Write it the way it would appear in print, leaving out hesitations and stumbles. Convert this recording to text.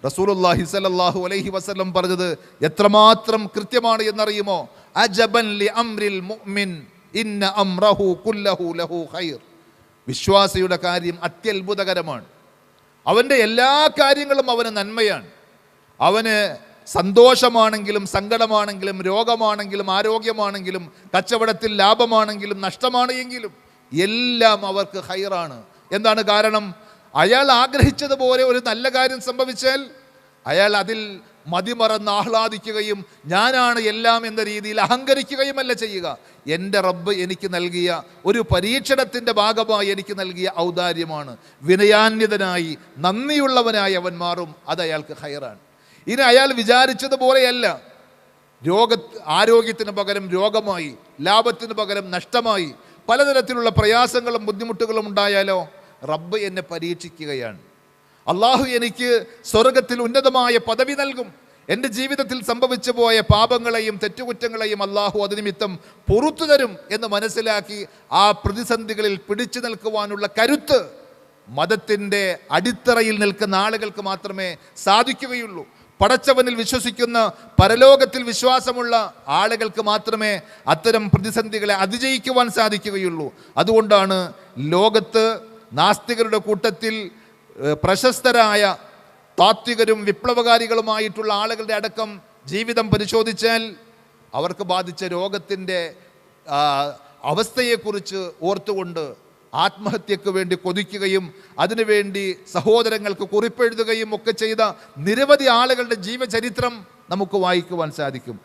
റസൂലുള്ളാഹി സ്വല്ലല്ലാഹു അലൈഹി വസല്ലം പറഞ്ഞത് എത്രമാത്രം കൃത്യമാണ് എന്നറിയുമോ? അജബൻ ലി അംരിൽ മുഅ്മിൻ ഇന്ന അംറഹു കുല്ലഹു ലഹു ഖൈർ. വിശ്വാസിയുടെ കാര്യം അത്യത്ഭുതകരമാണ്. അവൻ്റെ എല്ലാ കാര്യങ്ങളും അവന് നന്മയാണ്. അവന് സന്തോഷമാണെങ്കിലും സങ്കടമാണെങ്കിലും രോഗമാണെങ്കിലും ആരോഗ്യമാണെങ്കിലും കച്ചവടത്തിൽ ലാഭമാണെങ്കിലും നഷ്ടമാണ് എങ്കിലും എല്ലാം അവർക്ക് ഖൈറാണ്. എന്താണ് കാരണം? അയാൾ ആഗ്രഹിച്ചതുപോലെ ഒരു നല്ല കാര്യം സംഭവിച്ചാൽ അയാൾ അതിൽ മതിമറന്ന് ആഹ്ലാദിക്കുകയും ഞാനാണ് എല്ലാം എന്ന രീതിയിൽ അഹങ്കരിക്കുകയുമല്ല ചെയ്യുക. എൻ്റെ റബ്ബ് എനിക്ക് നൽകിയ ഒരു പരീക്ഷണത്തിൻ്റെ ഭാഗമായി എനിക്ക് നൽകിയ ഔദാര്യമാണ്. വിനയാന്വിതനായി നന്ദിയുള്ളവനായി അവൻ മാറും. അത് അയാൾക്ക് ഖൈറാണ്. ഇനി അയാൾ വിചാരിച്ചതുപോലെയല്ല, ആരോഗ്യത്തിന് പകരം രോഗമായി, ലാഭത്തിന് പകരം നഷ്ടമായി, പലതരത്തിലുള്ള പ്രയാസങ്ങളും ബുദ്ധിമുട്ടുകളും ഉണ്ടായാലോ? റബ്ബ് എന്നെ പരീക്ഷിക്കുകയാണ്. അള്ളാഹു എനിക്ക് സ്വർഗത്തിൽ ഉന്നതമായ പദവി നൽകും. എൻ്റെ ജീവിതത്തിൽ സംഭവിച്ചു പോയ പാപങ്ങളെയും തെറ്റുകുറ്റങ്ങളെയും അള്ളാഹു അതിനിമിത്തം പുറത്തു തരും എന്ന് മനസ്സിലാക്കി ആ പ്രതിസന്ധികളിൽ പിടിച്ചു നിൽക്കുവാനുള്ള കരുത്ത് മതത്തിൻ്റെ അടിത്തറയിൽ നിൽക്കുന്ന ആളുകൾക്ക് മാത്രമേ സാധിക്കുകയുള്ളൂ. പടച്ചവനിൽ വിശ്വസിക്കുന്ന, പരലോകത്തിൽ വിശ്വാസമുള്ള ആളുകൾക്ക് മാത്രമേ അത്തരം പ്രതിസന്ധികളെ അതിജയിക്കുവാൻ സാധിക്കുകയുള്ളൂ. അതുകൊണ്ടാണ് ലോകത്ത് നാസ്തികരുടെ കൂട്ടത്തിൽ പ്രശസ്തരായ താത്വികരും വിപ്ലവകാരികളുമായിട്ടുള്ള ആളുകളുടെ അടക്കം ജീവിതം പരിശോധിച്ചാൽ അവർക്ക് ബാധിച്ച രോഗത്തിൻ്റെ അവസ്ഥയെക്കുറിച്ച് ഓർത്തുകൊണ്ട് ആത്മഹത്യക്ക് വേണ്ടി കൊതിക്കുകയും അതിനുവേണ്ടി സഹോദരങ്ങൾക്ക് കുറിപ്പെഴുതുകയും ഒക്കെ ചെയ്ത നിരവധി ആളുകളുടെ ജീവചരിത്രം നമുക്ക് വായിക്കുവാൻ സാധിക്കും.